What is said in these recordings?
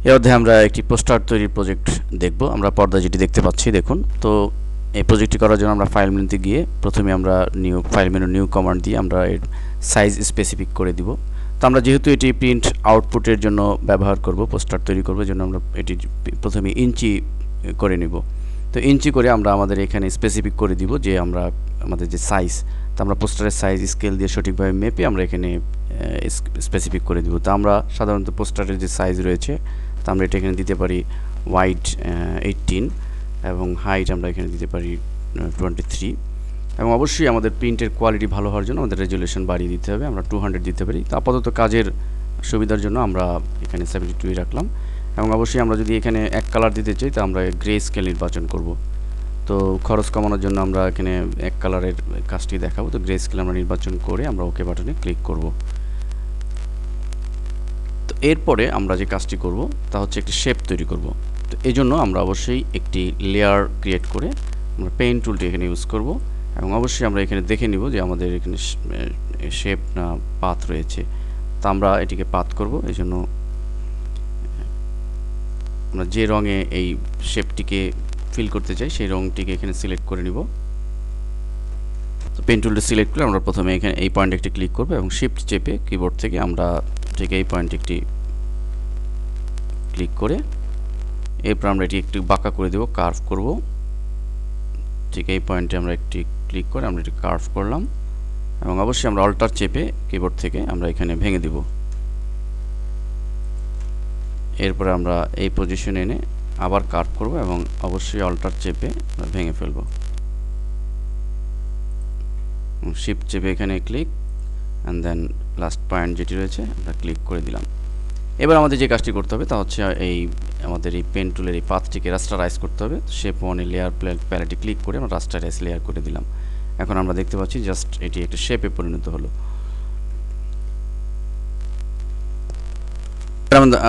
এই অধ্যায়ে আমরা একটি পোস্টার তৈরির প্রজেক্ট দেখব। আমরা পর্দায় যেটি দেখতে পাচ্ছি দেখুন। তো এই প্রজেক্টটি করার জন্য আমরা ফাইল মেনুতে গিয়ে প্রথমে আমরা ফাইল মেনু নিউ কমান্ড দিয়ে আমরা এর সাইজ স্পেসিফিক করে দিব। তো আমরা যেহেতু এটি প্রিন্ট আউটপুটের জন্য ব্যবহার করব, পোস্টার তৈরি করব, জন্য আমরা এটি প্রথমে ইঞ্চি করে নিব। তো ইঞ্চি করে আমরা আমাদের এখানে স্পেসিফিক করে দিব যে আমরা আমাদের যে সাইজ, তো আমরা পোস্টারের সাইজ স্কেল দিয়ে সঠিকভাবে মেপে আমরা এখানে স্পেসিফিক করে দিব। তো আমরা সাধারণত পোস্টারের যে সাইজ রয়েছে, তো আমরা এটা এখানে দিতে পারি ওয়াইড 18 এবং হাইট আমরা এখানে দিতে পারি 23 এবং অবশ্যই আমাদের প্রিন্টের কোয়ালিটি ভালো হওয়ার জন্য আমাদের রেজুলেশন বাড়িয়ে দিতে হবে, আমরা 200 দিতে পারি। তো আপাতত কাজের সুবিধার জন্য আমরা এখানে 72 রাখলাম এবং অবশ্যই আমরা যদি এখানে এক কালার দিতে চাই তো আমরা গ্রে স্কেল নির্বাচন করব। তো খরচ কমানোর জন্য আমরা এখানে এক কালারের কাজটি দেখাবো। তো গ্রে স্কেল আমরা নির্বাচন করে আমরা ওকে বাটনে ক্লিক করব। তো এরপরে আমরা যে কাজটি করব তা হচ্ছে একটি শেপ তৈরি করব। তো এই জন্য আমরা অবশ্যই একটি লেয়ার ক্রিয়েট করে আমরা পেইন্ট টুলটি এখানে ইউজ করব এবং অবশ্যই আমরা এখানে দেখে নিব যে আমাদের এখানে শেপ না পাথ রয়েছে। তো আমরা এটিকে পাথ করব। এই জন্য আমরা যে রঙে এই শেপটিকে ফিল করতে চাই সেই রঙটিকে এখানে সিলেক্ট করে নিব। তো পেন টুলটা সিলেক্ট করে আমরা প্রথমে এখানে এই পয়েন্টে একটি ক্লিক করব এবং শিফট চেপে কিবোর্ড থেকে আমরা ঠিক এই পয়েন্টে একটি ক্লিক করে এরপর আমরা এটি একটু বাঁকা করে দেব, কার্ভ করব। ঠিক এই পয়েন্টে আমরা একটি ক্লিক করে আমরা এটি কার্ভ করলাম এবং অবশ্যই আমরা অল্টার চেপে কিবোর্ড থেকে আমরা এখানে ভেঙে দেব। এরপর আমরা এই পজিশনে এনে আবার কার্ভ করব এবং অবশ্যই অল্টার চেপে আমরা ভেঙে ফেলব। শিফট চেপে এখানে click and then last point যেটি রয়েছে আমরা ক্লিক করে দিলাম। এবার আমাদের যে কাজটি করতে হবে তা হচ্ছে এই আমাদের এই পেন টুলের এই পাথটিকে রাস্টারাইজ করতে হবে। শেপ ওয়ানে লেয়ার প্যালেটে ক্লিক করে আমরা রাস্টারাইজ লেয়ার করে দিলাম। এখন আমরা দেখতে পাচ্ছি জাস্ট এটি একটা শেপে পরিণত হলো।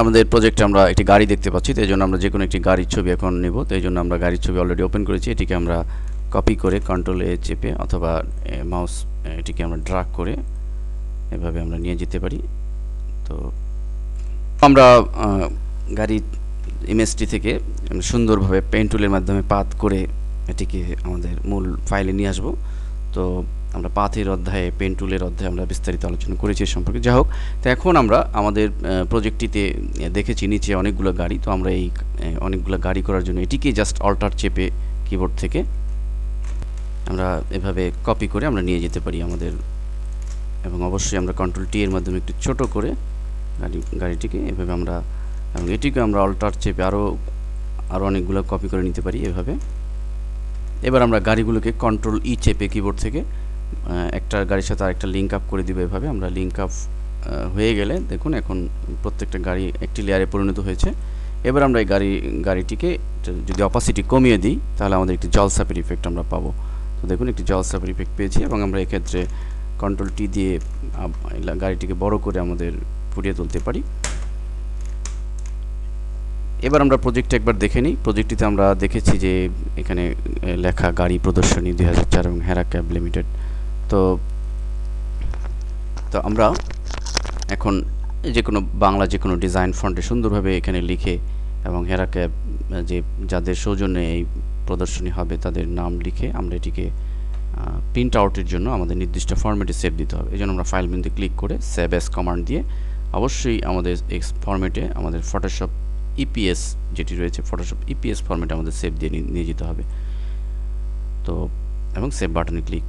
আমাদের প্রজেক্টে আমরা একটি গাড়ি দেখতে পাচ্ছি, তো এই জন্য আমরা যে কোনো একটি গাড়ির ছবি এখন নেব। তো এই জন্য আমরা গাড়ির ছবি অলরেডি ওপেন করেছি, এটিকে আমরা কপি করে কন্ট্রোল এ চেপে অথবা মাউস এটিকে আমরা ড্র্যাগ করে এভাবে আমরা নিয়ে যেতে পারি। তো আমরা গাড়ির ইমেজটি থেকে সুন্দরভাবে পেন টুলের মাধ্যমে পাথ করে এটিকে আমাদের মূল ফাইলে নিয়ে আসব। তো আমরা পাথের অধ্যায়ে পেন টুলের অধ্যায়ে আমরা বিস্তারিত আলোচনা করেছি এ সম্পর্কে। যাই হোক, তো এখন আমরা আমাদের প্রজেক্টটিতে দেখেছি নিচে অনেকগুলো গাড়ি। তো আমরা এই অনেকগুলো গাড়ি করার জন্য এটিকে জাস্ট অল্টার চেপে কিবোর্ড থেকে আমরা এভাবে কপি করে আমরা নিয়ে যেতে পারি আমাদের, এবং অবশ্যই আমরা কন্ট্রোল টি এর মাধ্যমে একটু ছোট করে গাড়িটিকে এভাবে আমরা, এবং এটিকে আমরা অল্টার চেপে আরও অনেকগুলো কপি করে নিতে পারি এভাবে। এবার আমরা গাড়িগুলোকে কন্ট্রোল ই চেপে কিবোর্ড থেকে একটা গাড়ির সাথে আরেকটা লিঙ্ক আপ করে দিব। এভাবে আমরা লিঙ্ক আপ হয়ে গেলে দেখুন এখন প্রত্যেকটা গাড়ি একটি লেয়ারে পরিণত হয়েছে। এবার আমরা এই গাড়িটিকে যদি অপাসিটি কমিয়ে দিই তাহলে আমাদের একটি জলসাপের ইফেক্ট আমরা পাবো। তো দেখুন একটি জলসাপের ইফেক্ট পেয়েছি এবং আমরা এক্ষেত্রে কন্ট্রোল টি দিয়ে গাড়িটিকে বড় করে আমাদের ফুটিয়ে তুলতে পারি। এবার আমরা প্রজেক্টটা একবার দেখে নিই। প্রজেক্টটিতে আমরা দেখেছি যে এখানে লেখা গাড়ি প্রদর্শনী 2004 এবং হেরা ক্যাব লিমিটেড। তো আমরা এখন যে কোনো বাংলা যে কোনো ডিজাইন ফন্টে সুন্দরভাবে এখানে লিখে এবং হেরা ক্যাব যে যাদের সৌজন্যে এই প্রদর্শনী হবে তাদের নাম লিখে আমরা এটিকে প্রিন্ট আউটের জন্য আমাদের নির্দিষ্ট ফরম্যাটে সেভ দিতে হবে। এই জন্য আমরা ফাইল মেনুতে ক্লিক করে সেভ অ্যাজ কমান্ড দিয়ে অবশ্যই আমাদের এক্স ফরম্যাটে আমাদের ফটোশপ ইপিএস যেটি রয়েছে ফটোশপ ইপিএস ফরম্যাটে আমাদের সেভ দিয়ে নিয়ে যেতে হবে। তো এবং সেভ বাটনে ক্লিক